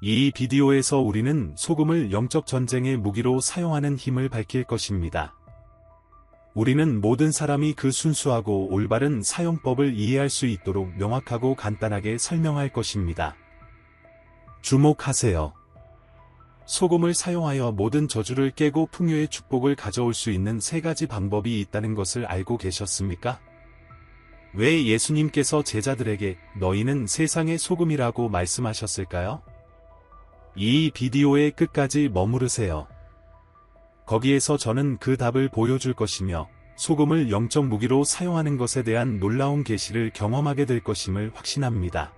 이 비디오에서 우리는 소금을 영적 전쟁의 무기로 사용하는 힘을 밝힐 것입니다. 우리는 모든 사람이 그 순수하고 올바른 사용법을 이해할 수 있도록 명확하고 간단하게 설명할 것입니다. 주목하세요. 소금을 사용하여 모든 저주를 깨고 풍요의 축복을 가져올 수 있는 3가지 방법이 있다는 것을 알고 계셨습니까? 왜 예수님께서 제자들에게 너희는 세상의 소금이라고 말씀하셨을까요? 이 비디오의 끝까지 머무르세요. 거기에서 저는 그 답을 보여줄 것이며 소금을 영적 무기로 사용하는 것에 대한 놀라운 계시를 경험하게 될 것임을 확신합니다.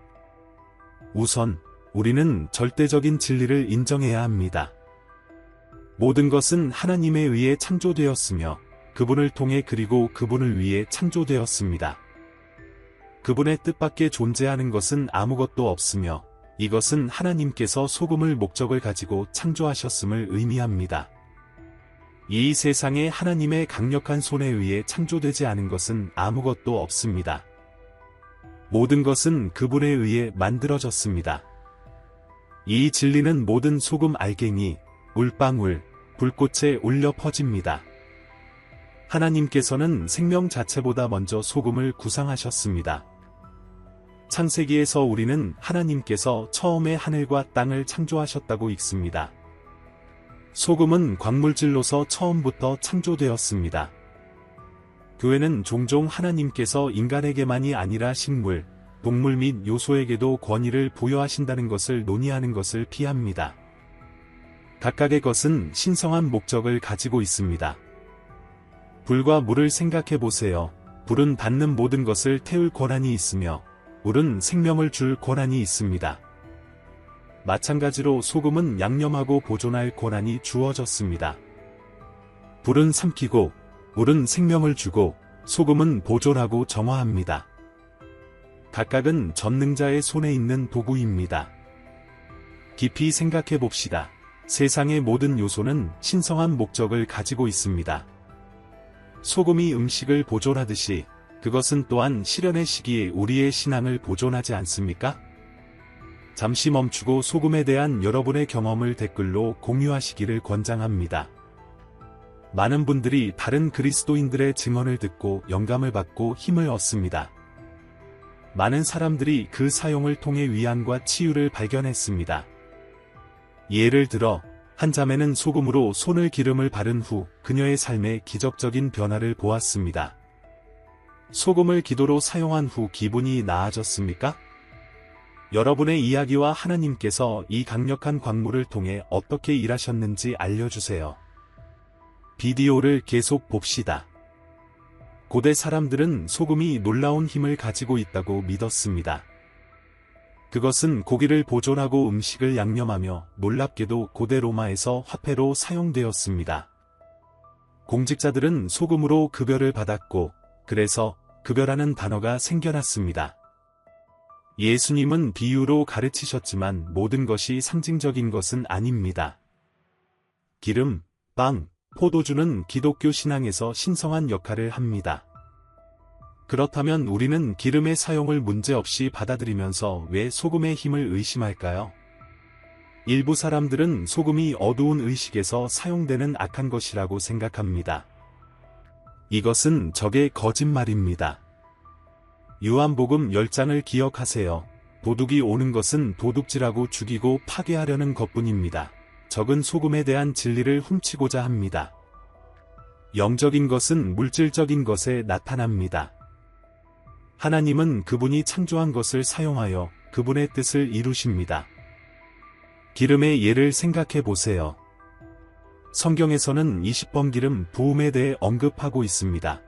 우선 우리는 절대적인 진리를 인정해야 합니다. 모든 것은 하나님에 의해 창조되었으며 그분을 통해 그리고 그분을 위해 창조되었습니다. 그분의 뜻밖에 존재하는 것은 아무것도 없으며 이것은 하나님께서 소금을 목적을 가지고 창조하셨음을 의미합니다. 이 세상에 하나님의 강력한 손에 의해 창조되지 않은 것은 아무것도 없습니다. 모든 것은 그분에 의해 만들어졌습니다. 이 진리는 모든 소금 알갱이, 물방울, 불꽃에 울려 퍼집니다. 하나님께서는 생명 자체보다 먼저 소금을 구상하셨습니다. 창세기에서 우리는 하나님께서 처음에 하늘과 땅을 창조하셨다고 읽습니다. 소금은 광물질로서 처음부터 창조되었습니다. 교회는 종종 하나님께서 인간에게만이 아니라 식물, 동물 및 요소에게도 권위를 부여하신다는 것을 논의하는 것을 피합니다. 각각의 것은 신성한 목적을 가지고 있습니다. 불과 물을 생각해 보세요. 불은 닿는 모든 것을 태울 권한이 있으며 물은 생명을 줄 권한이 있습니다. 마찬가지로 소금은 양념하고 보존할 권한이 주어졌습니다. 불은 삼키고 물은 생명을 주고 소금은 보존하고 정화합니다. 각각은 전능자의 손에 있는 도구입니다. 깊이 생각해 봅시다. 세상의 모든 요소는 신성한 목적을 가지고 있습니다. 소금이 음식을 보존하듯이 그것은 또한 시련의 시기에 우리의 신앙을 보존하지 않습니까? 잠시 멈추고 소금에 대한 여러분의 경험을 댓글로 공유하시기를 권장합니다. 많은 분들이 다른 그리스도인들의 증언을 듣고 영감을 받고 힘을 얻습니다. 많은 사람들이 그 사용을 통해 위안과 치유를 발견했습니다. 예를 들어 한 자매는 소금으로 손을 기름을 바른 후 그녀의 삶에 기적적인 변화를 보았습니다. 소금을 기도로 사용한 후 기분이 나아졌습니까? 여러분의 이야기와 하나님께서 이 강력한 광물을 통해 어떻게 일하셨는지 알려주세요. 비디오를 계속 봅시다. 고대 사람들은 소금이 놀라운 힘을 가지고 있다고 믿었습니다. 그것은 고기를 보존하고 음식을 양념하며 놀랍게도 고대 로마에서 화폐로 사용되었습니다. 공직자들은 소금으로 급여를 받았고 그래서 급여라는 단어가 생겨났습니다. 예수님은 비유로 가르치셨지만 모든 것이 상징적인 것은 아닙니다. 기름, 빵, 포도주는 기독교 신앙에서 신성한 역할을 합니다. 그렇다면 우리는 기름의 사용을 문제없이 받아들이면서 왜 소금의 힘을 의심할까요? 일부 사람들은 소금이 어두운 의식에서 사용되는 악한 것이라고 생각합니다. 이것은 적의 거짓말입니다. 요한복음 10장을 기억하세요. 도둑이 오는 것은 도둑질하고 죽이고 파괴하려는 것뿐입니다. 적은 소금에 대한 진리를 훔치고자 합니다. 영적인 것은 물질적인 것에 나타납니다. 하나님은 그분이 창조한 것을 사용하여 그분의 뜻을 이루십니다. 기름의 예를 생각해 보세요. 성경에서는 20번 기름 부음에 대해 언급하고 있습니다.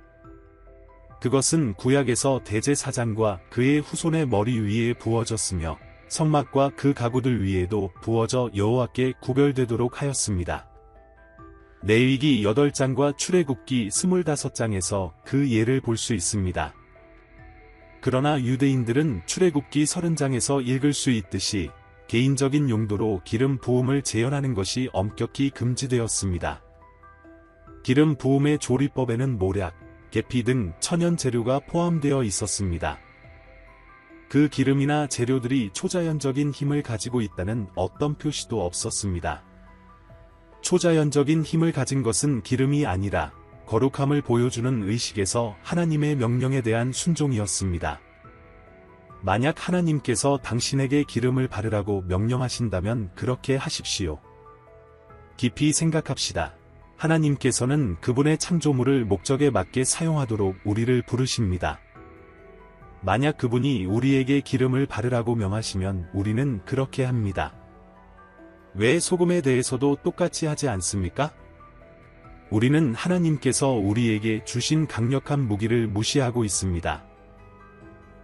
그것은 구약에서 대제사장과 그의 후손의 머리 위에 부어졌으며 성막과 그 가구들 위에도 부어져 여호와께 구별되도록 하였습니다. 레위기 8장과 출애굽기 25장에서 그 예를 볼 수 있습니다. 그러나 유대인들은 출애굽기 30장에서 읽을 수 있듯이 개인적인 용도로 기름 부음을 재현하는 것이 엄격히 금지되었습니다. 기름 부음의 조리법에는 모략, 계피 등 천연 재료가 포함되어 있었습니다. 그 기름이나 재료들이 초자연적인 힘을 가지고 있다는 어떤 표시도 없었습니다. 초자연적인 힘을 가진 것은 기름이 아니라 거룩함을 보여주는 의식에서 하나님의 명령에 대한 순종이었습니다. 만약 하나님께서 당신에게 기름을 바르라고 명령하신다면 그렇게 하십시오. 깊이 생각합시다. 하나님께서는 그분의 창조물을 목적에 맞게 사용하도록 우리를 부르십니다. 만약 그분이 우리에게 기름을 바르라고 명하시면 우리는 그렇게 합니다. 왜 소금에 대해서도 똑같이 하지 않습니까? 우리는 하나님께서 우리에게 주신 강력한 무기를 무시하고 있습니다.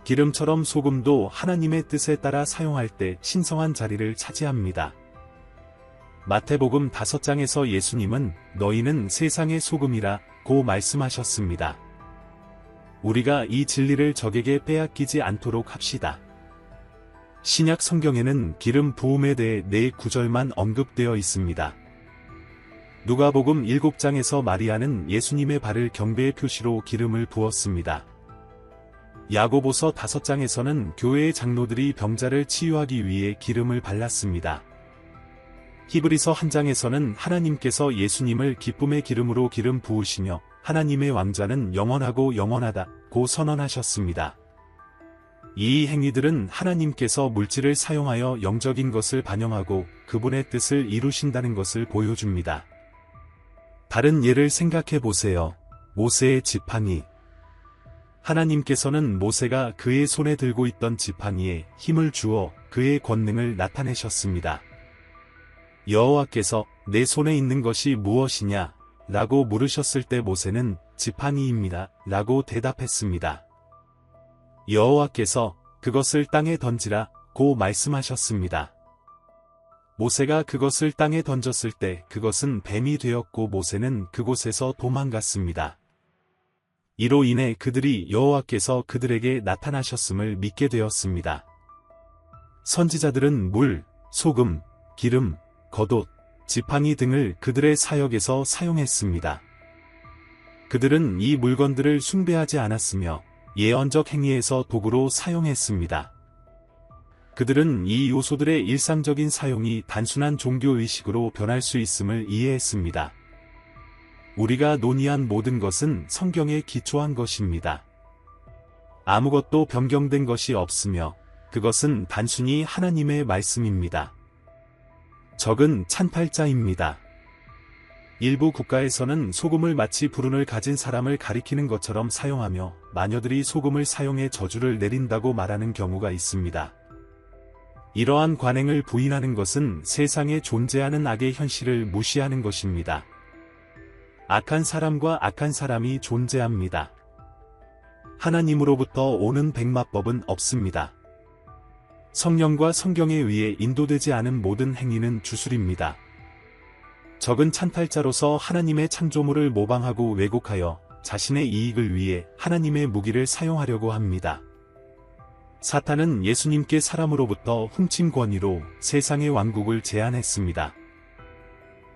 기름처럼 소금도 하나님의 뜻에 따라 사용할 때 신성한 자리를 차지합니다. 마태복음 5장에서 예수님은 너희는 세상의 소금이라 고 말씀하셨습니다. 우리가 이 진리를 적에게 빼앗기지 않도록 합시다. 신약 성경에는 기름 부음에 대해 4구절만 언급되어 있습니다. 누가복음 7장에서 마리아는 예수님의 발을 경배의 표시로 기름을 부었습니다. 야고보서 5장에서는 교회의 장로들이 병자를 치유하기 위해 기름을 발랐습니다. 히브리서 1장에서는 하나님께서 예수님을 기쁨의 기름으로 기름 부으시며 하나님의 왕자는 영원하고 영원하다고 선언하셨습니다. 이 행위들은 하나님께서 물질을 사용하여 영적인 것을 반영하고 그분의 뜻을 이루신다는 것을 보여줍니다. 다른 예를 생각해 보세요. 모세의 지팡이. 하나님께서는 모세가 그의 손에 들고 있던 지팡이에 힘을 주어 그의 권능을 나타내셨습니다. 여호와께서 내 손에 있는 것이 무엇이냐? 라고 물으셨을 때 모세는 지팡이입니다. 라고 대답했습니다. 여호와께서 그것을 땅에 던지라 고 말씀하셨습니다. 모세가 그것을 땅에 던졌을 때 그것은 뱀이 되었고 모세는 그곳에서 도망갔습니다. 이로 인해 그들이 여호와께서 그들에게 나타나셨음을 믿게 되었습니다. 선지자들은 물, 소금, 기름, 겉옷, 지팡이 등을 그들의 사역에서 사용했습니다. 그들은 이 물건들을 숭배하지 않았으며 예언적 행위에서 도구로 사용했습니다. 그들은 이 요소들의 일상적인 사용이 단순한 종교의식으로 변할 수 있음을 이해했습니다. 우리가 논의한 모든 것은 성경에 기초한 것입니다. 아무것도 변경된 것이 없으며 그것은 단순히 하나님의 말씀입니다. 적은 찬팔자입니다. 일부 국가에서는 소금을 마치 불운을 가진 사람을 가리키는 것처럼 사용하며 마녀들이 소금을 사용해 저주를 내린다고 말하는 경우가 있습니다. 이러한 관행을 부인하는 것은 세상에 존재하는 악의 현실을 무시하는 것입니다. 악한 사람과 악한 사람이 존재합니다. 하나님으로부터 오는 백마법은 없습니다. 성령과 성경에 의해 인도되지 않은 모든 행위는 주술입니다. 적은 찬탈자로서 하나님의 창조물을 모방하고 왜곡하여 자신의 이익을 위해 하나님의 무기를 사용하려고 합니다. 사탄은 예수님께 사람으로부터 훔친 권위로 세상의 왕국을 제안했습니다.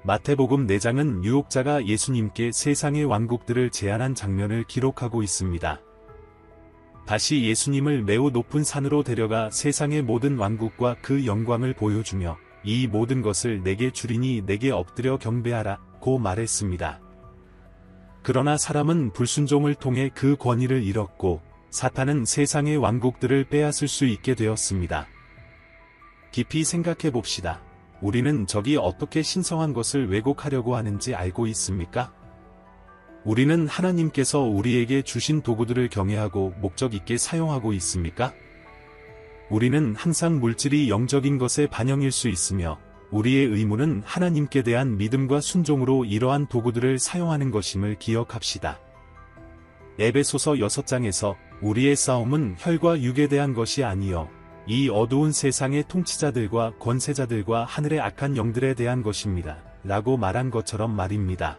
마태복음 4장은 유혹자가 예수님께 세상의 왕국들을 제안한 장면을 기록하고 있습니다. 다시 예수님을 매우 높은 산으로 데려가 세상의 모든 왕국과 그 영광을 보여주며 이 모든 것을 내게 주리니 내게 엎드려 경배하라 고 말했습니다. 그러나 사람은 불순종을 통해 그 권위를 잃었고 사탄은 세상의 왕국들을 빼앗을 수 있게 되었습니다. 깊이 생각해 봅시다. 우리는 적이 어떻게 신성한 것을 왜곡하려고 하는지 알고 있습니까? 우리는 하나님께서 우리에게 주신 도구들을 경외하고 목적 있게 사용하고 있습니까? 우리는 항상 물질이 영적인 것의 반영일 수 있으며 우리의 의무는 하나님께 대한 믿음과 순종으로 이러한 도구들을 사용하는 것임을 기억합시다. 에베소서 6장에서 우리의 싸움은 혈과 육에 대한 것이 아니요 이 어두운 세상의 통치자들과 권세자들과 하늘의 악한 영들에 대한 것입니다. 라고 말한 것처럼 말입니다.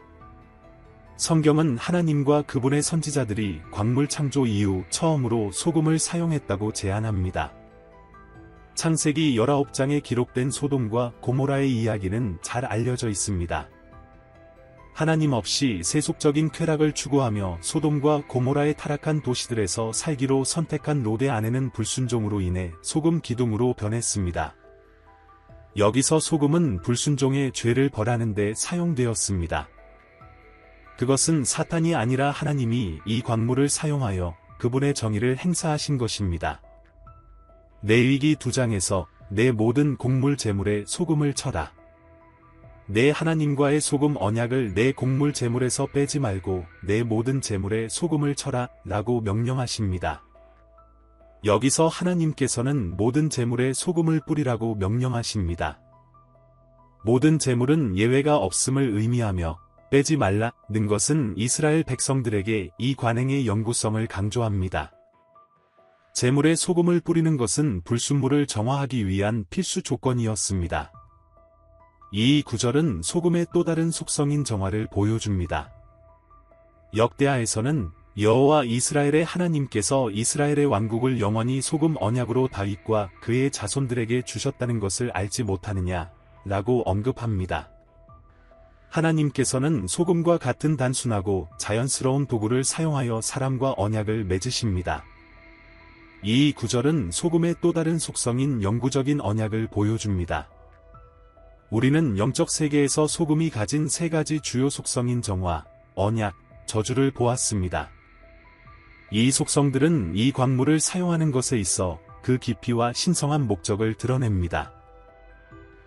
성경은 하나님과 그분의 선지자들이 광물 창조 이후 처음으로 소금을 사용했다고 제안합니다. 창세기 19장에 기록된 소돔과 고모라의 이야기는 잘 알려져 있습니다. 하나님 없이 세속적인 쾌락을 추구하며 소돔과 고모라의 타락한 도시들에서 살기로 선택한 롯의 아내는 불순종으로 인해 소금 기둥으로 변했습니다. 여기서 소금은 불순종의 죄를 벌하는 데 사용되었습니다. 그것은 사탄이 아니라 하나님이 이 광물을 사용하여 그분의 정의를 행사하신 것입니다. 레위기 2장에서 내 모든 곡물 제물에 소금을 쳐라. 내 하나님과의 소금 언약을 내 곡물 제물에서 빼지 말고 내 모든 제물에 소금을 쳐라 라고 명령하십니다. 여기서 하나님께서는 모든 제물에 소금을 뿌리라고 명령하십니다. 모든 제물은 예외가 없음을 의미하며 빼지 말라는 것은 이스라엘 백성들에게 이 관행의 영구성을 강조합니다. 제물에 소금을 뿌리는 것은 불순물을 정화하기 위한 필수 조건이었습니다. 이 구절은 소금의 또 다른 속성인 정화를 보여줍니다. 역대하에서는 여호와 이스라엘의 하나님께서 이스라엘의 왕국을 영원히 소금 언약으로 다윗과 그의 자손들에게 주셨다는 것을 알지 못하느냐 라고 언급합니다. 하나님께서는 소금과 같은 단순하고 자연스러운 도구를 사용하여 사람과 언약을 맺으십니다. 이 구절은 소금의 또 다른 속성인 영구적인 언약을 보여줍니다. 우리는 영적 세계에서 소금이 가진 세 가지 주요 속성인 정화, 언약, 저주를 보았습니다. 이 속성들은 이 광물을 사용하는 것에 있어 그 깊이와 신성한 목적을 드러냅니다.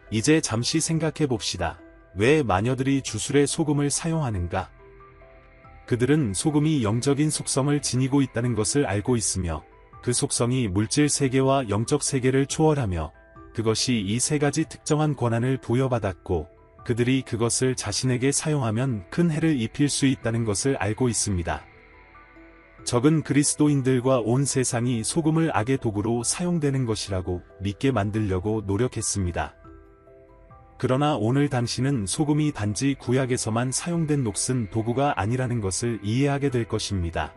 이제 잠시 생각해 봅시다. 왜 마녀들이 주술에 소금을 사용하는가? 그들은 소금이 영적인 속성을 지니고 있다는 것을 알고 있으며 그 속성이 물질 세계와 영적 세계를 초월하며 그것이 이 세 가지 특정한 권한을 부여받았고 그들이 그것을 자신에게 사용하면 큰 해를 입힐 수 있다는 것을 알고 있습니다. 적은 그리스도인들과 온 세상이 소금을 악의 도구로 사용되는 것이라고 믿게 만들려고 노력했습니다. 그러나 오늘 당신은 소금이 단지 구약에서만 사용된 녹슨 도구가 아니라는 것을 이해하게 될 것입니다.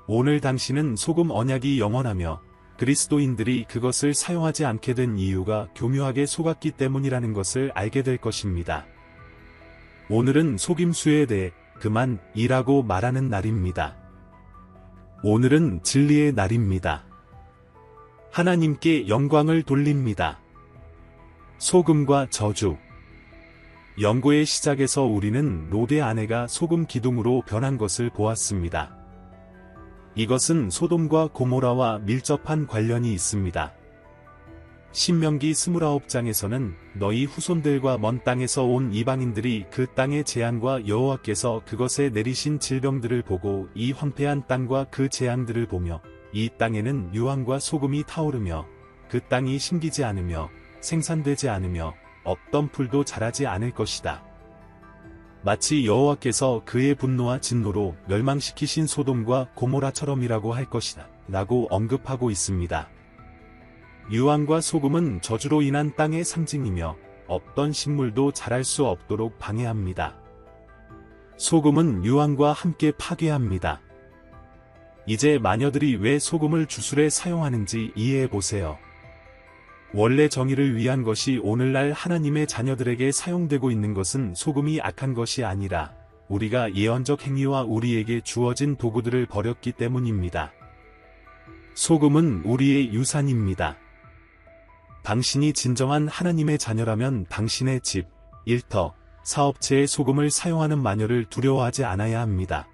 오늘 당신은 소금 언약이 영원하며 그리스도인들이 그것을 사용하지 않게 된 이유가 교묘하게 속았기 때문이라는 것을 알게 될 것입니다. 오늘은 속임수에 대해 그만이라고 말하는 날입니다. 오늘은 진리의 날입니다. 하나님께 영광을 돌립니다. 소금과 저주. 연구의 시작에서 우리는 롯의 아내가 소금 기둥으로 변한 것을 보았습니다. 이것은 소돔과 고모라와 밀접한 관련이 있습니다. 신명기 29장에서는 너희 후손들과 먼 땅에서 온 이방인들이 그 땅의 재앙과 여호와께서 그것에 내리신 질병들을 보고 이 황폐한 땅과 그 재앙들을 보며 이 땅에는 유황과 소금이 타오르며 그 땅이 심기지 않으며 생산되지 않으며 어떤 풀도 자라지 않을 것이다. 마치 여호와께서 그의 분노와 진노로 멸망시키신 소돔과 고모라처럼이라고 할 것이다 라고 언급하고 있습니다. 유황과 소금은 저주로 인한 땅의 상징이며 어떤 식물도 자랄 수 없도록 방해합니다. 소금은 유황과 함께 파괴합니다. 이제 마녀들이 왜 소금을 주술에 사용하는지 이해해 보세요. 원래 정의를 위한 것이 오늘날 하나님의 자녀들에게 사용되고 있는 것은 소금이 악한 것이 아니라 우리가 예언적 행위와 우리에게 주어진 도구들을 버렸기 때문입니다. 소금은 우리의 유산입니다. 당신이 진정한 하나님의 자녀라면 당신의 집, 일터, 사업체에 소금을 사용하는 마녀를 두려워하지 않아야 합니다.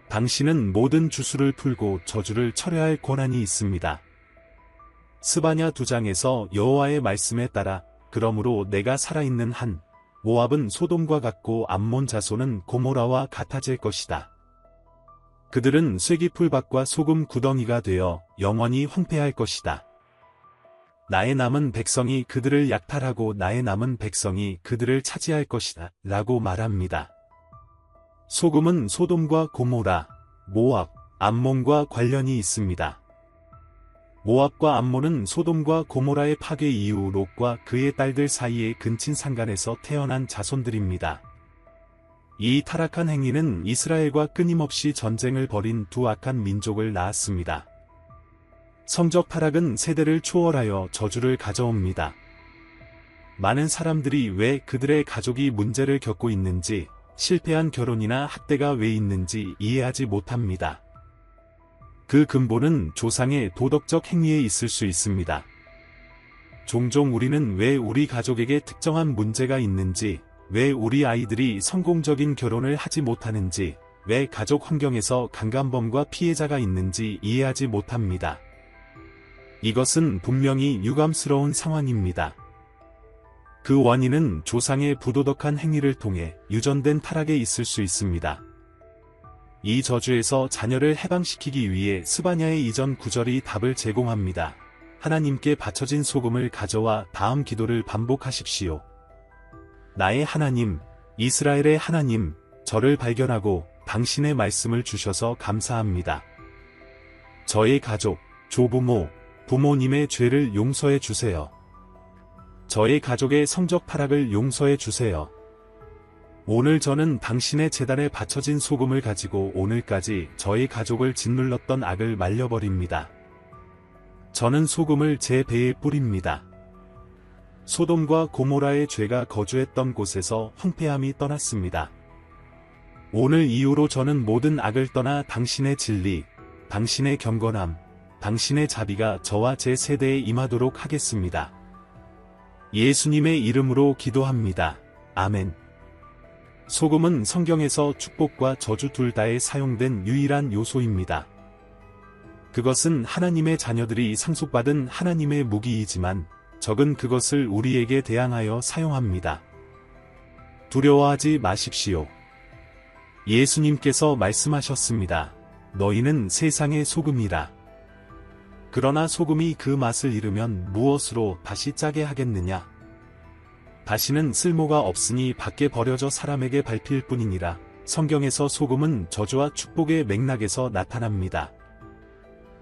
당신은 모든 주술을 풀고 저주를 철회할 권한이 있습니다. 스바냐 2장에서 여호와의 말씀에 따라 그러므로 내가 살아있는 한 모압은 소돔과 같고 암몬 자손은 고모라와 같아질 것이다. 그들은 쇠기풀밭과 소금 구덩이가 되어 영원히 황폐할 것이다. 나의 남은 백성이 그들을 약탈하고 나의 남은 백성이 그들을 차지할 것이다 라고 말합니다. 소금은 소돔과 고모라, 모압, 암몬과 관련이 있습니다. 모압과 암몬은 소돔과 고모라의 파괴 이후 롯과 그의 딸들 사이의 근친 상간에서 태어난 자손들입니다. 이 타락한 행위는 이스라엘과 끊임없이 전쟁을 벌인 두 악한 민족을 낳았습니다. 성적 타락은 세대를 초월하여 저주를 가져옵니다. 많은 사람들이 왜 그들의 가족이 문제를 겪고 있는지, 실패한 결혼이나 학대가 왜 있는지 이해하지 못합니다. 그 근본은 조상의 도덕적 행위에 있을 수 있습니다. 종종 우리는 왜 우리 가족에게 특정한 문제가 있는지, 왜 우리 아이들이 성공적인 결혼을 하지 못하는지, 왜 가족 환경에서 강간범과 피해자가 있는지 이해하지 못합니다. 이것은 분명히 유감스러운 상황입니다. 그 원인은 조상의 부도덕한 행위를 통해 유전된 타락에 있을 수 있습니다. 이 저주에서 자녀를 해방시키기 위해 스바냐의 이전 구절이 답을 제공합니다. 하나님께 바쳐진 소금을 가져와 다음 기도를 반복하십시오. 나의 하나님, 이스라엘의 하나님, 저를 발견하고 당신의 말씀을 주셔서 감사합니다. 저의 가족, 조부모, 부모님의 죄를 용서해 주세요. 저의 가족의 성적 타락을 용서해 주세요. 오늘 저는 당신의 제단에 바쳐진 소금을 가지고 오늘까지 저의 가족을 짓눌렀던 악을 말려버립니다. 저는 소금을 제 배에 뿌립니다. 소돔과 고모라의 죄가 거주했던 곳에서 황폐함이 떠났습니다. 오늘 이후로 저는 모든 악을 떠나 당신의 진리, 당신의 경건함, 당신의 자비가 저와 제 세대에 임하도록 하겠습니다. 예수님의 이름으로 기도합니다. 아멘. 소금은 성경에서 축복과 저주 둘 다에 사용된 유일한 요소입니다. 그것은 하나님의 자녀들이 상속받은 하나님의 무기이지만 적은 그것을 우리에게 대항하여 사용합니다. 두려워하지 마십시오. 예수님께서 말씀하셨습니다. 너희는 세상의 소금이라. 그러나 소금이 그 맛을 잃으면 무엇으로 다시 짜게 하겠느냐? 다시는 쓸모가 없으니 밖에 버려져 사람에게 밟힐 뿐이니라. 성경에서 소금은 저주와 축복의 맥락에서 나타납니다.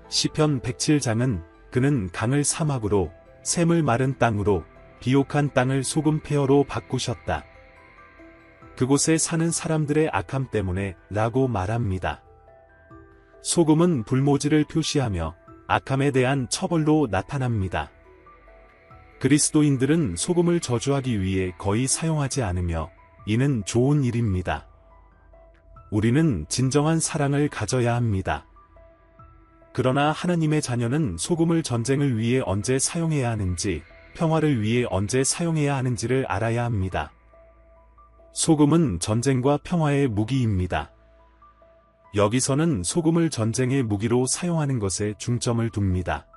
시편 107장은 그는 강을 사막으로, 샘을 마른 땅으로, 비옥한 땅을 소금 폐허로 바꾸셨다. 그곳에 사는 사람들의 악함 때문에 라고 말합니다. 소금은 불모지를 표시하며 악함에 대한 처벌로 나타납니다. 그리스도인들은 소금을 저주하기 위해 거의 사용하지 않으며 이는 좋은 일입니다. 우리는 진정한 사랑을 가져야 합니다. 그러나 하나님의 자녀는 소금을 전쟁을 위해 언제 사용해야 하는지, 평화를 위해 언제 사용해야 하는지를 알아야 합니다. 소금은 전쟁과 평화의 무기입니다. 여기서는 소금을 전쟁의 무기로 사용하는 것에 중점을 둡니다.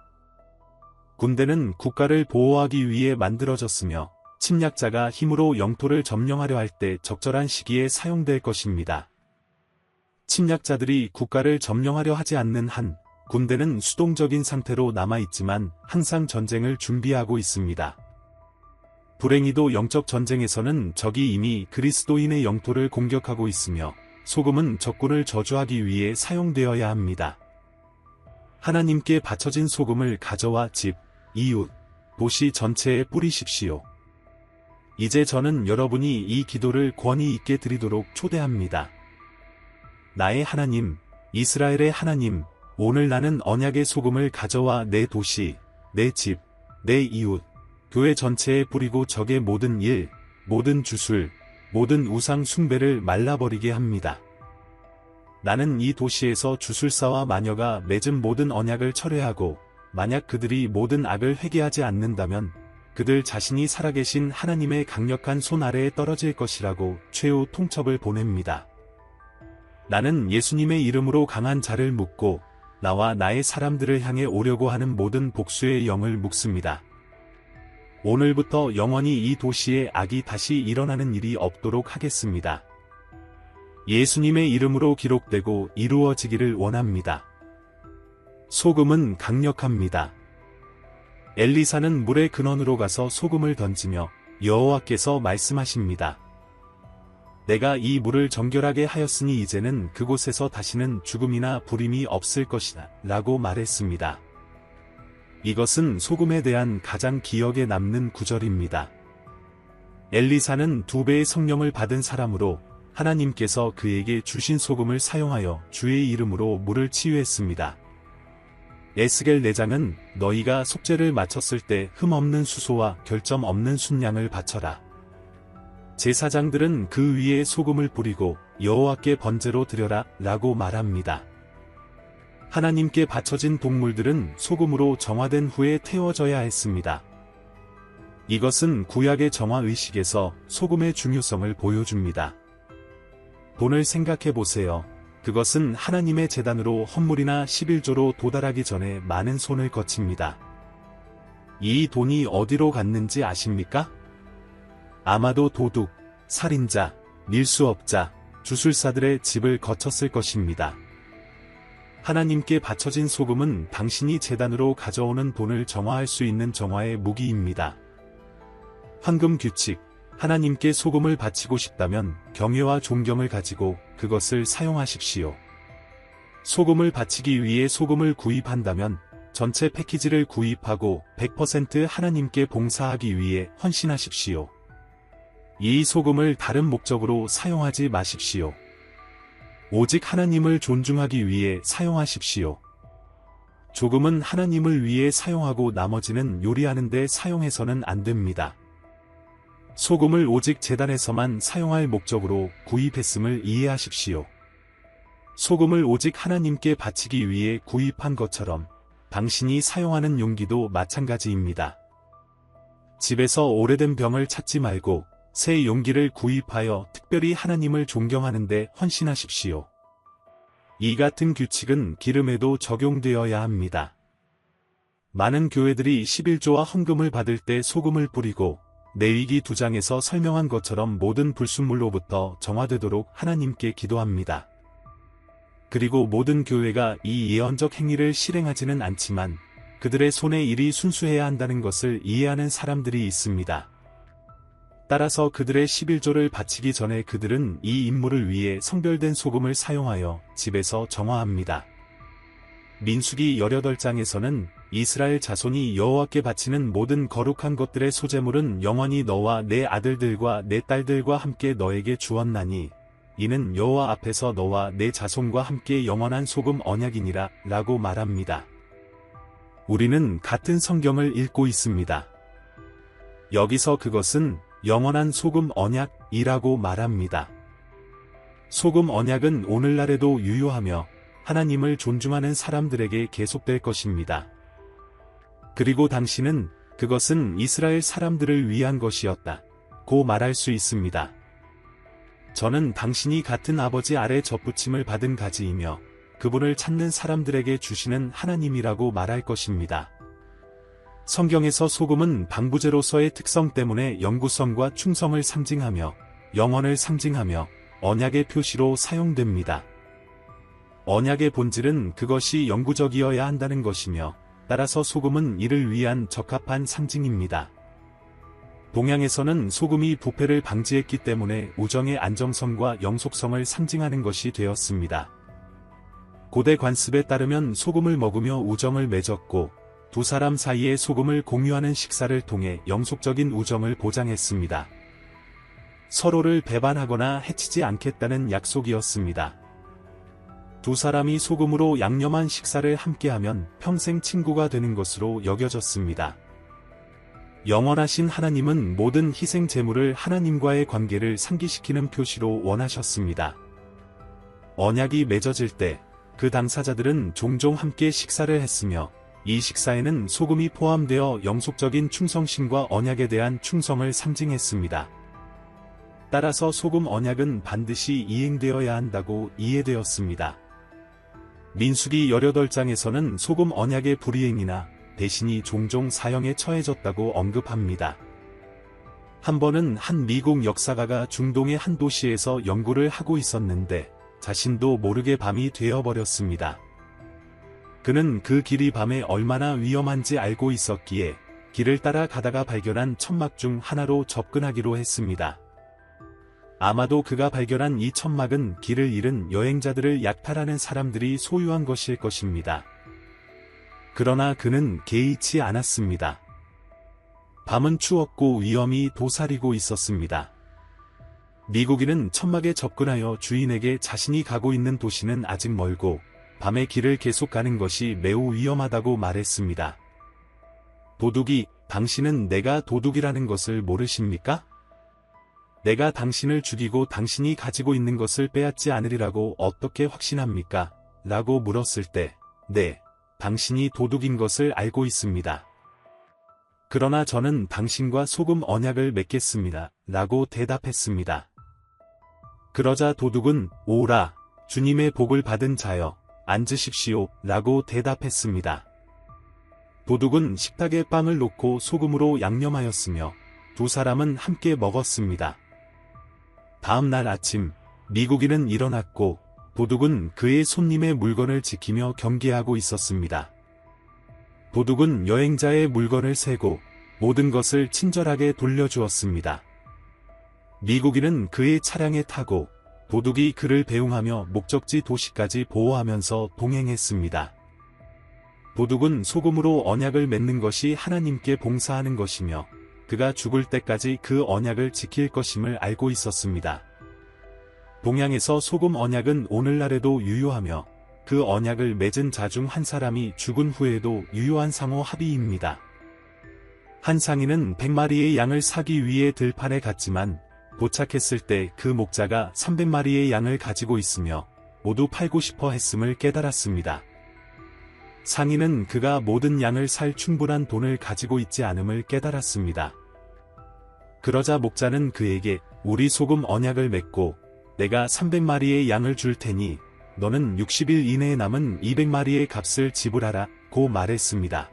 군대는 국가를 보호하기 위해 만들어졌으며 침략자가 힘으로 영토를 점령하려 할 때 적절한 시기에 사용될 것입니다. 침략자들이 국가를 점령하려 하지 않는 한 군대는 수동적인 상태로 남아있지만 항상 전쟁을 준비하고 있습니다. 불행히도 영적 전쟁에서는 적이 이미 그리스도인의 영토를 공격하고 있으며 소금은 적군을 저주하기 위해 사용되어야 합니다. 하나님께 바쳐진 소금을 가져와 집, 이웃, 도시 전체에 뿌리십시오. 이제 저는 여러분이 이 기도를 권위 있게 드리도록 초대합니다. 나의 하나님, 이스라엘의 하나님, 오늘 나는 언약의 소금을 가져와 내 도시, 내 집, 내 이웃, 교회 전체에 뿌리고 적의 모든 일, 모든 주술, 모든 우상 숭배를 말라버리게 합니다. 나는 이 도시에서 주술사와 마녀가 맺은 모든 언약을 철회하고 만약 그들이 모든 악을 회개하지 않는다면 그들 자신이 살아계신 하나님의 강력한 손 아래에 떨어질 것이라고 최후 통첩을 보냅니다. 나는 예수님의 이름으로 강한 자를 묶고 나와 나의 사람들을 향해 오려고 하는 모든 복수의 영을 묶습니다. 오늘부터 영원히 이 도시에 악이 다시 일어나는 일이 없도록 하겠습니다. 예수님의 이름으로 기록되고 이루어지기를 원합니다. 소금은 강력합니다. 엘리사는 물의 근원으로 가서 소금을 던지며 여호와께서 말씀하십니다. 내가 이 물을 정결하게 하였으니 이제는 그곳에서 다시는 죽음이나 불임이 없을 것이다 라고 말했습니다. 이것은 소금에 대한 가장 기억에 남는 구절입니다. 엘리사는 2배의 성령을 받은 사람으로 하나님께서 그에게 주신 소금을 사용하여 주의 이름으로 물을 치유했습니다. 에스겔 4장은 너희가 속죄를 마쳤을 때 흠 없는 수소와 결점 없는 순양을 바쳐라. 제사장들은 그 위에 소금을 뿌리고 여호와께 번제로 드려라 라고 말합니다. 하나님께 바쳐진 동물들은 소금으로 정화된 후에 태워져야 했습니다. 이것은 구약의 정화의식에서 소금의 중요성을 보여줍니다. 돈을 생각해 보세요. 그것은 하나님의 제단으로 헌물이나 11조로 도달하기 전에 많은 손을 거칩니다. 이 돈이 어디로 갔는지 아십니까? 아마도 도둑, 살인자, 밀수업자, 주술사들의 집을 거쳤을 것입니다. 하나님께 바쳐진 소금은 당신이 제단으로 가져오는 돈을 정화할 수 있는 정화의 무기입니다. 황금 규칙, 하나님께 소금을 바치고 싶다면 경외와 존경을 가지고 그것을 사용하십시오. 소금을 바치기 위해 소금을 구입한다면 전체 패키지를 구입하고 100% 하나님께 봉사하기 위해 헌신하십시오. 이 소금을 다른 목적으로 사용하지 마십시오. 오직 하나님을 존중하기 위해 사용하십시오. 조금은 하나님을 위해 사용하고 나머지는 요리하는 데 사용해서는 안 됩니다. 소금을 오직 제단에서만 사용할 목적으로 구입했음을 이해하십시오. 소금을 오직 하나님께 바치기 위해 구입한 것처럼 당신이 사용하는 용기도 마찬가지입니다. 집에서 오래된 병을 찾지 말고 새 용기를 구입하여 특별히 하나님을 존경하는 데 헌신하십시오. 이 같은 규칙은 기름에도 적용되어야 합니다. 많은 교회들이 11조와 헌금을 받을 때 소금을 뿌리고 레위기 2장에서 설명한 것처럼 모든 불순물로부터 정화되도록 하나님께 기도합니다. 그리고 모든 교회가 이 예언적 행위를 실행하지는 않지만 그들의 손의 일이 순수해야 한다는 것을 이해하는 사람들이 있습니다. 따라서 그들의 11조를 바치기 전에 그들은 이 임무를 위해 성별된 소금을 사용하여 집에서 정화합니다. 민수기 18장에서는 이스라엘 자손이 여호와께 바치는 모든 거룩한 것들의 소제물은 영원히 너와 내 아들들과 내 딸들과 함께 너에게 주었나니 이는 여호와 앞에서 너와 내 자손과 함께 영원한 소금 언약이니라 라고 말합니다. 우리는 같은 성경을 읽고 있습니다. 여기서 그것은 영원한 소금 언약이라고 말합니다. 소금 언약은 오늘날에도 유효하며 하나님을 존중하는 사람들에게 계속될 것입니다. 그리고 당신은 그것은 이스라엘 사람들을 위한 것이었다고 말할 수 있습니다. 저는 당신이 같은 아버지 아래 접붙임을 받은 가지이며 그분을 찾는 사람들에게 주시는 하나님이라고 말할 것입니다. 성경에서 소금은 방부제로서의 특성 때문에 영구성과 충성을 상징하며 영원을 상징하며 언약의 표시로 사용됩니다. 언약의 본질은 그것이 영구적이어야 한다는 것이며 따라서 소금은 이를 위한 적합한 상징입니다. 동양에서는 소금이 부패를 방지했기 때문에 우정의 안정성과 영속성을 상징하는 것이 되었습니다. 고대 관습에 따르면 소금을 먹으며 우정을 맺었고 두 사람 사이에 소금을 공유하는 식사를 통해 영속적인 우정을 보장했습니다. 서로를 배반하거나 해치지 않겠다는 약속이었습니다. 두 사람이 소금으로 양념한 식사를 함께하면 평생 친구가 되는 것으로 여겨졌습니다. 영원하신 하나님은 모든 희생 제물을 하나님과의 관계를 상기시키는 표시로 원하셨습니다. 언약이 맺어질 때 그 당사자들은 종종 함께 식사를 했으며 이 식사에는 소금이 포함되어 영속적인 충성심과 언약에 대한 충성을 상징했습니다. 따라서 소금 언약은 반드시 이행되어야 한다고 이해되었습니다. 민수기 18장에서는 소금 언약의 불이행이나 대신이 종종 사형에 처해졌다고 언급합니다. 한 번은 한 미국 역사가가 중동의 한 도시에서 연구를 하고 있었는데 자신도 모르게 밤이 되어버렸습니다. 그는 그 길이 밤에 얼마나 위험한지 알고 있었기에 길을 따라 가다가 발견한 천막 중 하나로 접근하기로 했습니다. 아마도 그가 발견한 이 천막은 길을 잃은 여행자들을 약탈하는 사람들이 소유한 것일 것입니다. 그러나 그는 개의치 않았습니다. 밤은 추웠고 위험이 도사리고 있었습니다. 미국인은 천막에 접근하여 주인에게 자신이 가고 있는 도시는 아직 멀고 밤에 길을 계속 가는 것이 매우 위험하다고 말했습니다. 도둑이, 당신은 내가 도둑이라는 것을 모르십니까? 내가 당신을 죽이고 당신이 가지고 있는 것을 빼앗지 않으리라고 어떻게 확신합니까? 라고 물었을 때, 네, 당신이 도둑인 것을 알고 있습니다. 그러나 저는 당신과 소금 언약을 맺겠습니다. 라고 대답했습니다. 그러자 도둑은, 오라, 주님의 복을 받은 자여, 앉으십시오. 라고 대답했습니다. 도둑은 식탁에 빵을 놓고 소금으로 양념하였으며, 두 사람은 함께 먹었습니다. 다음 날 아침, 미국인은 일어났고, 도둑은 그의 손님의 물건을 지키며 경계하고 있었습니다. 도둑은 여행자의 물건을 세고, 모든 것을 친절하게 돌려주었습니다. 미국인은 그의 차량에 타고, 도둑이 그를 배웅하며 목적지 도시까지 보호하면서 동행했습니다. 도둑은 소금으로 언약을 맺는 것이 하나님께 봉사하는 것이며, 그가 죽을 때까지 그 언약을 지킬 것임을 알고 있었습니다. 동양에서 소금 언약은 오늘날에도 유효하며, 그 언약을 맺은 자 중 한 사람이 죽은 후에도 유효한 상호 합의입니다. 한 상인은 100마리의 양을 사기 위해 들판에 갔지만, 도착했을 때 그 목자가 300마리의 양을 가지고 있으며, 모두 팔고 싶어 했음을 깨달았습니다. 상인은 그가 모든 양을 살 충분한 돈을 가지고 있지 않음을 깨달았습니다. 그러자 목자는 그에게, 우리 소금 언약을 맺고 내가 300마리의 양을 줄 테니 너는 60일 이내에 남은 200마리의 값을 지불하라 고 말했습니다.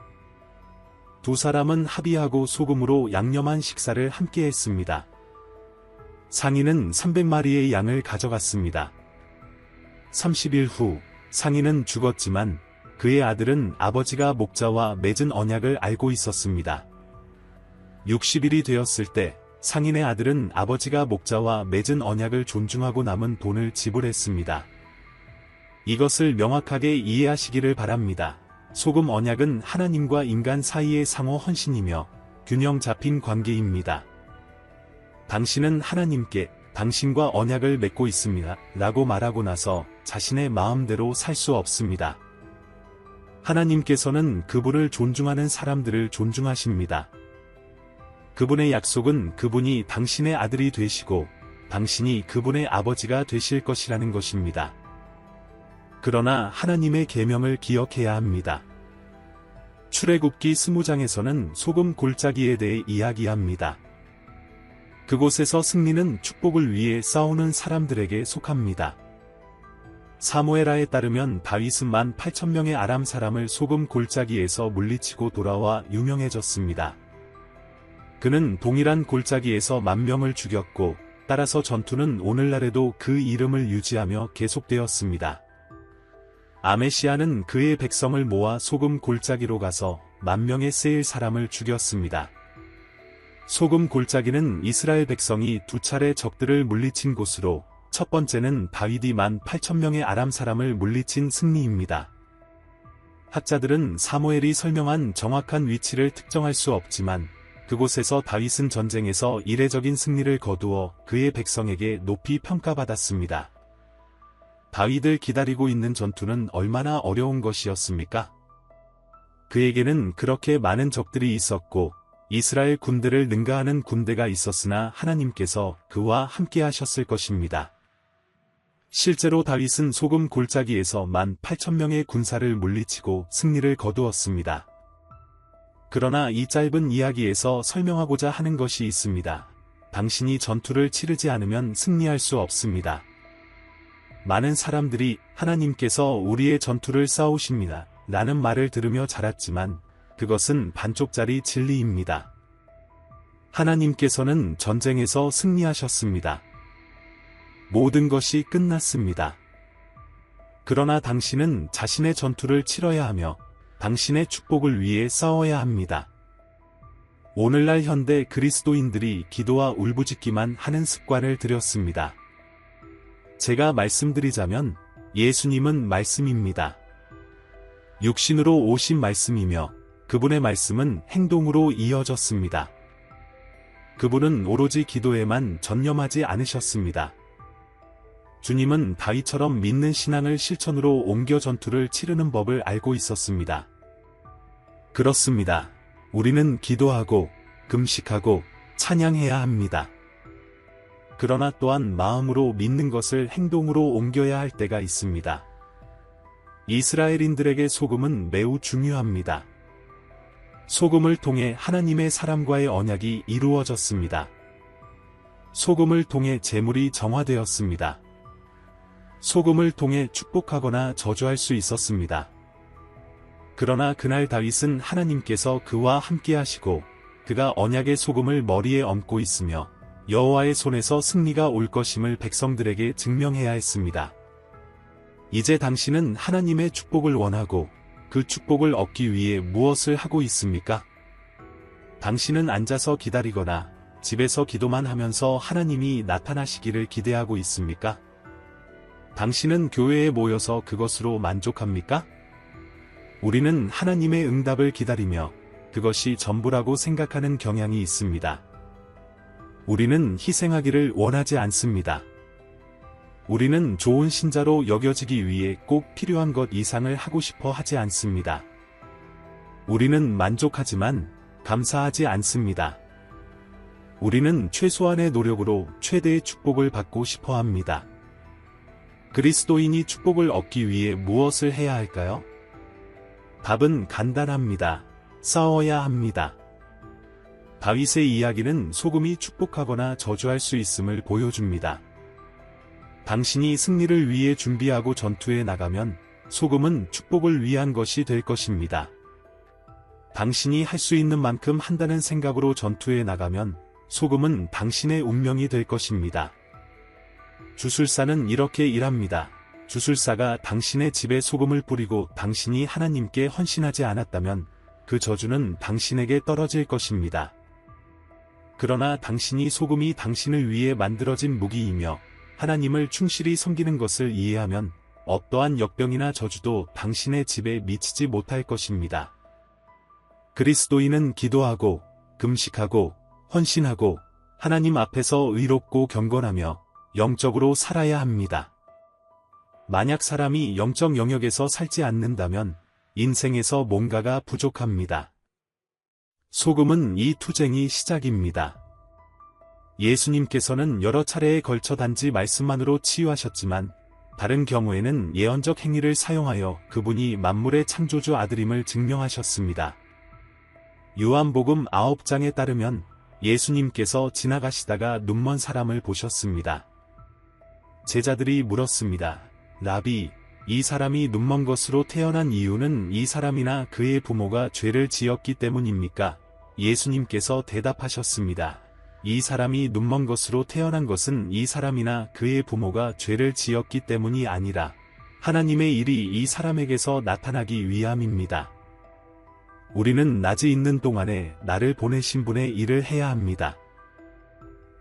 두 사람은 합의하고 소금으로 양념한 식사를 함께 했습니다. 상인은 300마리의 양을 가져갔습니다. 30일 후 상인은 죽었지만 그의 아들은 아버지가 목자와 맺은 언약을 알고 있었습니다. 60일이 되었을 때 상인의 아들은 아버지가 목자와 맺은 언약을 존중하고 남은 돈을 지불했습니다. 이것을 명확하게 이해하시기를 바랍니다. 소금 언약은 하나님과 인간 사이의 상호 헌신이며 균형 잡힌 관계입니다. 당신은 하나님께 당신과 언약을 맺고 있습니다. 라고 말하고 나서 자신의 마음대로 살 수 없습니다. 하나님께서는 그분을 존중하는 사람들을 존중하십니다. 그분의 약속은 그분이 당신의 아들이 되시고 당신이 그분의 아버지가 되실 것이라는 것입니다. 그러나 하나님의 계명을 기억해야 합니다. 출애굽기 20장에서는 소금 골짜기에 대해 이야기합니다. 그곳에서 승리는 축복을 위해 싸우는 사람들에게 속합니다. 사무엘하에 따르면 다윗은 18,000명의 아람 사람을 소금 골짜기에서 물리치고 돌아와 유명해졌습니다. 그는 동일한 골짜기에서 10,000명을 죽였고 따라서 전투는 오늘날에도 그 이름을 유지하며 계속되었습니다. 아메시아는 그의 백성을 모아 소금 골짜기로 가서 10,000명의 세일 사람을 죽였습니다. 소금 골짜기는 이스라엘 백성이 두 차례 적들을 물리친 곳으로 첫 번째는 다윗이 18,000명의 아람 사람을 물리친 승리입니다. 학자들은 사무엘이 설명한 정확한 위치를 특정할 수 없지만 그곳에서 다윗은 전쟁에서 이례적인 승리를 거두어 그의 백성에게 높이 평가받았습니다. 다윗을 기다리고 있는 전투는 얼마나 어려운 것이었습니까? 그에게는 그렇게 많은 적들이 있었고 이스라엘 군대를 능가하는 군대가 있었으나 하나님께서 그와 함께 하셨을 것입니다. 실제로 다윗은 소금 골짜기에서 18,000명의 군사를 물리치고 승리를 거두었습니다. 그러나 이 짧은 이야기에서 설명하고자 하는 것이 있습니다. 당신이 전투를 치르지 않으면 승리할 수 없습니다. 많은 사람들이 하나님께서 우리의 전투를 싸우십니다. 라는 말을 들으며 자랐지만 그것은 반쪽짜리 진리입니다. 하나님께서는 전쟁에서 승리하셨습니다. 모든 것이 끝났습니다. 그러나 당신은 자신의 전투를 치러야 하며 당신의 축복을 위해 싸워야 합니다. 오늘날 현대 그리스도인들이 기도와 울부짖기만 하는 습관을 들였습니다. 제가 말씀드리자면 예수님은 말씀입니다. 육신으로 오신 말씀이며 그분의 말씀은 행동으로 이어졌습니다. 그분은 오로지 기도에만 전념하지 않으셨습니다. 주님은 다윗처럼 믿는 신앙을 실천으로 옮겨 전투를 치르는 법을 알고 있었습니다. 그렇습니다. 우리는 기도하고, 금식하고, 찬양해야 합니다. 그러나 또한 마음으로 믿는 것을 행동으로 옮겨야 할 때가 있습니다. 이스라엘인들에게 소금은 매우 중요합니다. 소금을 통해 하나님의 사람과의 언약이 이루어졌습니다. 소금을 통해 재물이 정화되었습니다. 소금을 통해 축복하거나 저주할 수 있었습니다. 그러나 그날 다윗은 하나님께서 그와 함께 하시고 그가 언약의 소금을 머리에 얹고 있으며 여호와의 손에서 승리가 올 것임을 백성들에게 증명해야 했습니다. 이제 당신은 하나님의 축복을 원하고 그 축복을 얻기 위해 무엇을 하고 있습니까? 당신은 앉아서 기다리거나 집에서 기도만 하면서 하나님이 나타나시기를 기대하고 있습니까? 당신은 교회에 모여서 그것으로 만족합니까? 우리는 하나님의 응답을 기다리며 그것이 전부라고 생각하는 경향이 있습니다. 우리는 희생하기를 원하지 않습니다. 우리는 좋은 신자로 여겨지기 위해 꼭 필요한 것 이상을 하고 싶어 하지 않습니다. 우리는 만족하지만 감사하지 않습니다. 우리는 최소한의 노력으로 최대의 축복을 받고 싶어 합니다. 그리스도인이 축복을 얻기 위해 무엇을 해야 할까요? 답은 간단합니다. 싸워야 합니다. 다윗의 이야기는 소금이 축복하거나 저주할 수 있음을 보여줍니다. 당신이 승리를 위해 준비하고 전투에 나가면 소금은 축복을 위한 것이 될 것입니다. 당신이 할 수 있는 만큼 한다는 생각으로 전투에 나가면 소금은 당신의 운명이 될 것입니다. 주술사는 이렇게 일합니다. 주술사가 당신의 집에 소금을 뿌리고 당신이 하나님께 헌신하지 않았다면 그 저주는 당신에게 떨어질 것입니다. 그러나 당신이 소금이 당신을 위해 만들어진 무기이며 하나님을 충실히 섬기는 것을 이해하면 어떠한 역병이나 저주도 당신의 집에 미치지 못할 것입니다. 그리스도인은 기도하고, 금식하고, 헌신하고, 하나님 앞에서 의롭고 경건하며 영적으로 살아야 합니다. 만약 사람이 영적 영역에서 살지 않는다면 인생에서 뭔가가 부족합니다. 소금은 이 투쟁이 시작입니다. 예수님께서는 여러 차례에 걸쳐 단지 말씀만으로 치유하셨지만 다른 경우에는 예언적 행위를 사용하여 그분이 만물의 창조주 아들임을 증명하셨습니다. 요한복음 9장에 따르면 예수님께서 지나가시다가 눈먼 사람을 보셨습니다. 제자들이 물었습니다. 라비, 이 사람이 눈먼 것으로 태어난 이유는 이 사람이나 그의 부모가 죄를 지었기 때문입니까? 예수님께서 대답하셨습니다. 이 사람이 눈먼 것으로 태어난 것은 이 사람이나 그의 부모가 죄를 지었기 때문이 아니라 하나님의 일이 이 사람에게서 나타나기 위함입니다. 우리는 낮이 있는 동안에 나를 보내신 분의 일을 해야 합니다.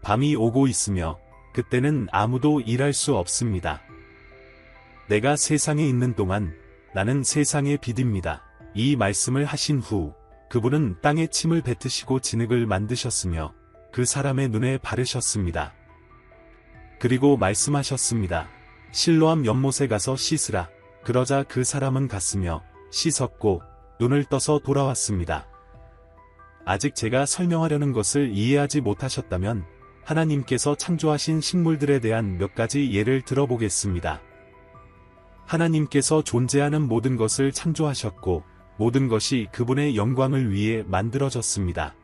밤이 오고 있으며 그때는 아무도 일할 수 없습니다. 내가 세상에 있는 동안 나는 세상의 빛입니다. 이 말씀을 하신 후 그분은 땅에 침을 뱉으시고 진흙을 만드셨으며 그 사람의 눈에 바르셨습니다. 그리고 말씀하셨습니다. 실로암 연못에 가서 씻으라. 그러자 그 사람은 갔으며 씻었고 눈을 떠서 돌아왔습니다. 아직 제가 설명하려는 것을 이해하지 못하셨다면 하나님께서 창조하신 식물들에 대한 몇 가지 예를 들어보겠습니다. 하나님께서 존재하는 모든 것을 창조하셨고 모든 것이 그분의 영광을 위해 만들어졌습니다.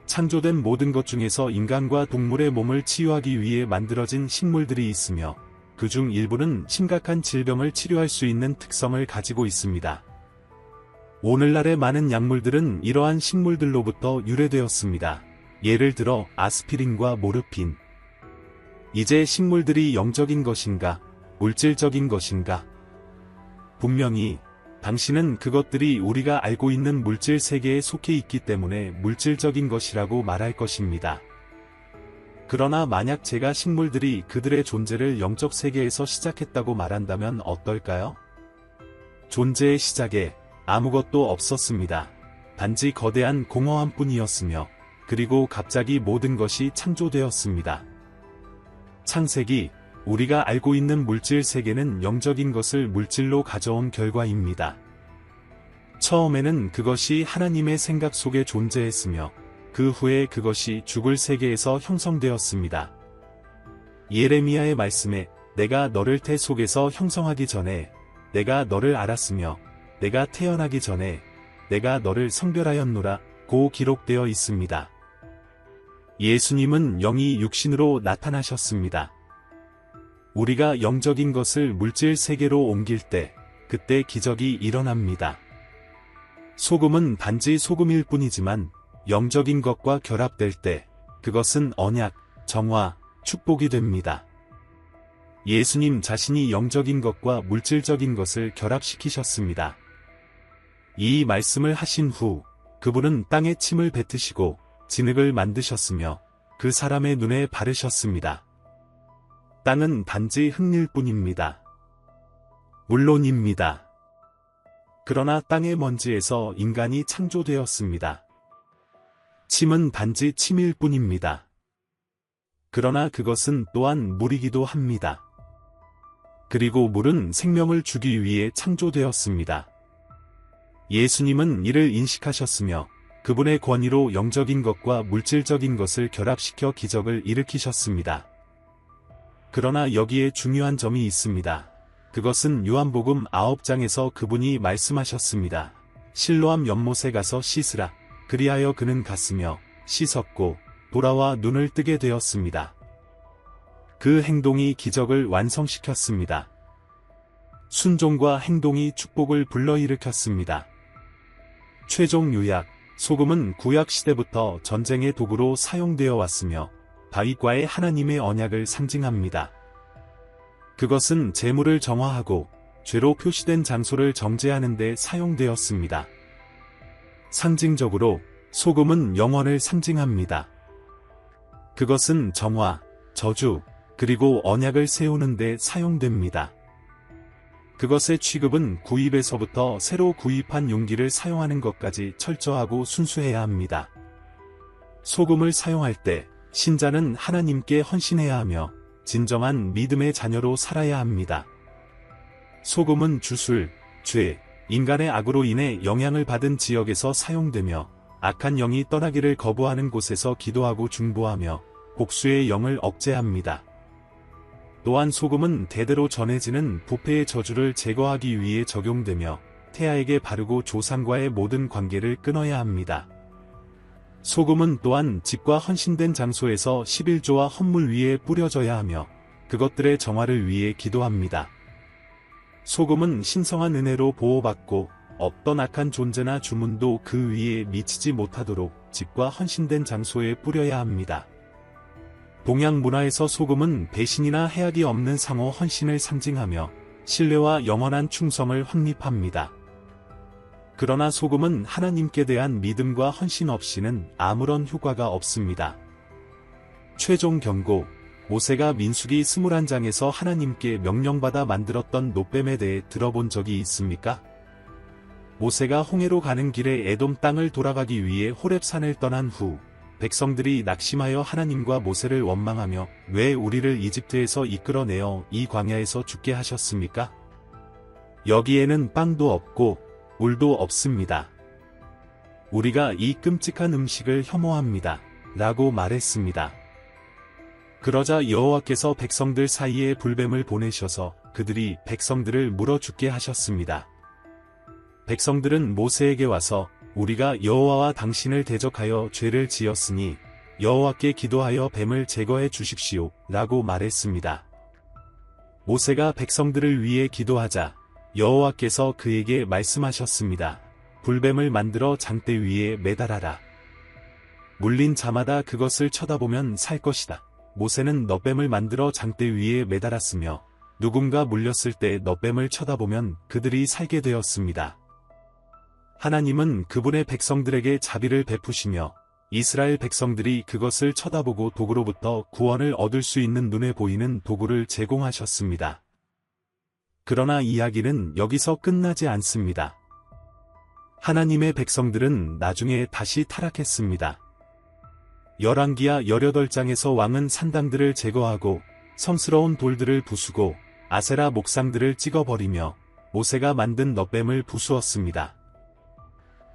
창조된 모든 것 중에서 인간과 동물의 몸을 치유하기 위해 만들어진 식물들이 있으며 그중 일부는 심각한 질병을 치료할 수 있는 특성을 가지고 있습니다. 오늘날의 많은 약물들은 이러한 식물들로부터 유래되었습니다. 예를 들어 아스피린과 모르핀. 이제 식물들이 영적인 것인가, 물질적인 것인가? 분명히 당신은 그것들이 우리가 알고 있는 물질 세계에 속해 있기 때문에 물질적인 것이라고 말할 것입니다. 그러나 만약 제가 식물들이 그들의 존재를 영적 세계에서 시작했다고 말한다면 어떨까요? 존재의 시작에 아무것도 없었습니다. 단지 거대한 공허함뿐이었으며 그리고 갑자기 모든 것이 창조되었습니다. 창세기 우리가 알고 있는 물질 세계는 영적인 것을 물질로 가져온 결과입니다. 처음에는 그것이 하나님의 생각 속에 존재했으며 그 후에 그것이 죽을 세계에서 형성되었습니다. 예레미야의 말씀에 내가 너를 태 속에서 형성하기 전에 내가 너를 알았으며 내가 태어나기 전에 내가 너를 성별하였노라 고 기록되어 있습니다. 예수님은 영이 육신으로 나타나셨습니다. 우리가 영적인 것을 물질 세계로 옮길 때 그때 기적이 일어납니다. 소금은 단지 소금일 뿐이지만 영적인 것과 결합될 때 그것은 언약, 정화, 축복이 됩니다. 예수님 자신이 영적인 것과 물질적인 것을 결합시키셨습니다. 이 말씀을 하신 후 그분은 땅에 침을 뱉으시고 진흙을 만드셨으며 그 사람의 눈에 바르셨습니다. 땅은 단지 흙일 뿐입니다. 물론입니다. 그러나 땅의 먼지에서 인간이 창조되었습니다. 침은 단지 침일 뿐입니다. 그러나 그것은 또한 물이기도 합니다. 그리고 물은 생명을 주기 위해 창조되었습니다. 예수님은 이를 인식하셨으며 그분의 권위로 영적인 것과 물질적인 것을 결합시켜 기적을 일으키셨습니다. 그러나 여기에 중요한 점이 있습니다. 그것은 요한복음 9장에서 그분이 말씀하셨습니다. 실로암 연못에 가서 씻으라. 그리하여 그는 갔으며 씻었고 돌아와 눈을 뜨게 되었습니다. 그 행동이 기적을 완성시켰습니다. 순종과 행동이 축복을 불러일으켰습니다. 최종 요약, 소금은 구약 시대부터 전쟁의 도구로 사용되어 왔으며 다윗과의 하나님의 언약을 상징합니다. 그것은 재물을 정화하고 죄로 표시된 장소를 정죄하는 데 사용되었습니다. 상징적으로 소금은 영원을 상징합니다. 그것은 정화, 저주, 그리고 언약을 세우는 데 사용됩니다. 그것의 취급은 구입에서부터 새로 구입한 용기를 사용하는 것까지 철저하고 순수해야 합니다. 소금을 사용할 때 신자는 하나님께 헌신해야 하며 진정한 믿음의 자녀로 살아야 합니다. 소금은 주술, 죄, 인간의 악으로 인해 영향을 받은 지역에서 사용되며 악한 영이 떠나기를 거부하는 곳에서 기도하고 중보하며 복수의 영을 억제합니다. 또한 소금은 대대로 전해지는 부패의 저주를 제거하기 위해 적용되며 태아에게 바르고 조상과의 모든 관계를 끊어야 합니다. 소금은 또한 집과 헌신된 장소에서 11조와 헌물 위에 뿌려져야 하며 그것들의 정화를 위해 기도합니다. 소금은 신성한 은혜로 보호받고 어떤 악한 존재나 주문도 그 위에 미치지 못하도록 집과 헌신된 장소에 뿌려야 합니다. 동양 문화에서 소금은 배신이나 해악이 없는 상호 헌신을 상징하며 신뢰와 영원한 충성을 확립합니다. 그러나 소금은 하나님께 대한 믿음과 헌신 없이는 아무런 효과가 없습니다. 최종 경고, 모세가 민수기 21장에서 하나님께 명령받아 만들었던 놋뱀에 대해 들어본 적이 있습니까? 모세가 홍해로 가는 길에 에돔 땅을 돌아가기 위해 호렙산을 떠난 후 백성들이 낙심하여 하나님과 모세를 원망하며 왜 우리를 이집트에서 이끌어내어 이 광야에서 죽게 하셨습니까? 여기에는 빵도 없고 물도 없습니다. 우리가 이 끔찍한 음식을 혐오합니다. 라고 말했습니다. 그러자 여호와께서 백성들 사이에 불뱀을 보내셔서 그들이 백성들을 물어 죽게 하셨습니다. 백성들은 모세에게 와서 우리가 여호와와 당신을 대적하여 죄를 지었으니 여호와께 기도하여 뱀을 제거해 주십시오 라고 말했습니다. 모세가 백성들을 위해 기도하자 여호와께서 그에게 말씀하셨습니다. 불뱀을 만들어 장대 위에 매달아라. 물린 자마다 그것을 쳐다보면 살 것이다. 모세는 넛뱀을 만들어 장대 위에 매달았으며 누군가 물렸을 때 넛뱀을 쳐다보면 그들이 살게 되었습니다. 하나님은 그분의 백성들에게 자비를 베푸시며 이스라엘 백성들이 그것을 쳐다보고 도구로부터 구원을 얻을 수 있는 눈에 보이는 도구를 제공하셨습니다. 그러나 이야기는 여기서 끝나지 않습니다. 하나님의 백성들은 나중에 다시 타락했습니다. 열왕기하 18장에서 왕은 산당들을 제거하고 성스러운 돌들을 부수고 아세라 목상들을 찍어버리며 모세가 만든 넛뱀을 부수었습니다.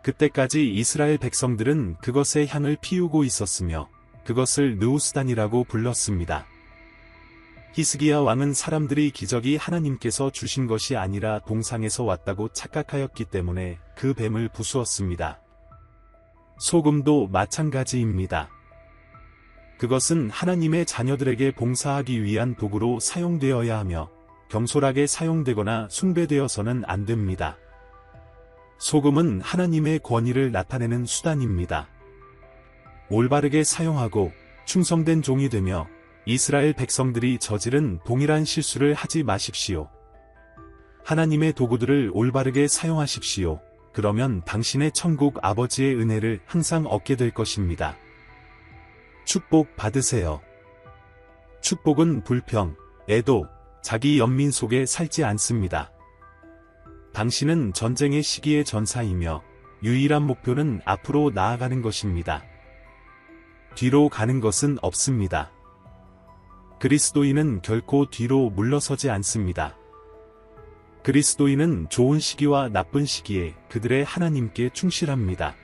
그때까지 이스라엘 백성들은 그것의 향을 피우고 있었으며 그것을 느우스단이라고 불렀습니다. 히스기야 왕은 사람들이 기적이 하나님께서 주신 것이 아니라 동상에서 왔다고 착각하였기 때문에 그 뱀을 부수었습니다. 소금도 마찬가지입니다. 그것은 하나님의 자녀들에게 봉사하기 위한 도구로 사용되어야 하며 경솔하게 사용되거나 숭배되어서는 안 됩니다. 소금은 하나님의 권위를 나타내는 수단입니다. 올바르게 사용하고 충성된 종이 되며 이스라엘 백성들이 저지른 동일한 실수를 하지 마십시오. 하나님의 도구들을 올바르게 사용하십시오. 그러면 당신의 천국 아버지의 은혜를 항상 얻게 될 것입니다. 축복 받으세요. 축복은 불평, 애도, 자기 연민 속에 살지 않습니다. 당신은 전쟁의 시기의 전사이며 유일한 목표는 앞으로 나아가는 것입니다. 뒤로 가는 것은 없습니다. 그리스도인은 결코 뒤로 물러서지 않습니다. 그리스도인은 좋은 시기와 나쁜 시기에 그들의 하나님께 충실합니다.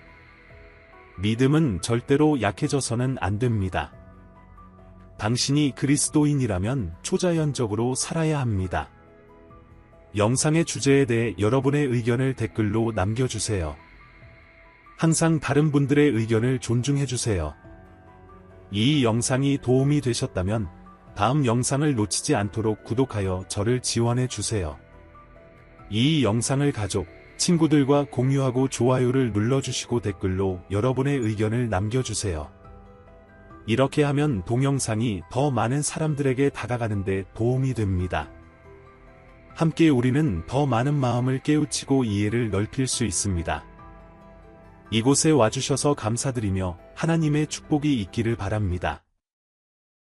믿음은 절대로 약해져서는 안 됩니다. 당신이 그리스도인이라면 초자연적으로 살아야 합니다. 영상의 주제에 대해 여러분의 의견을 댓글로 남겨주세요. 항상 다른 분들의 의견을 존중해주세요. 이 영상이 도움이 되셨다면 다음 영상을 놓치지 않도록 구독하여 저를 지원해주세요. 이 영상을 가족, 친구들과 공유하고 좋아요를 눌러주시고 댓글로 여러분의 의견을 남겨주세요. 이렇게 하면 동영상이 더 많은 사람들에게 다가가는 데 도움이 됩니다. 함께 우리는 더 많은 마음을 깨우치고 이해를 넓힐 수 있습니다. 이곳에 와주셔서 감사드리며 하나님의 축복이 있기를 바랍니다.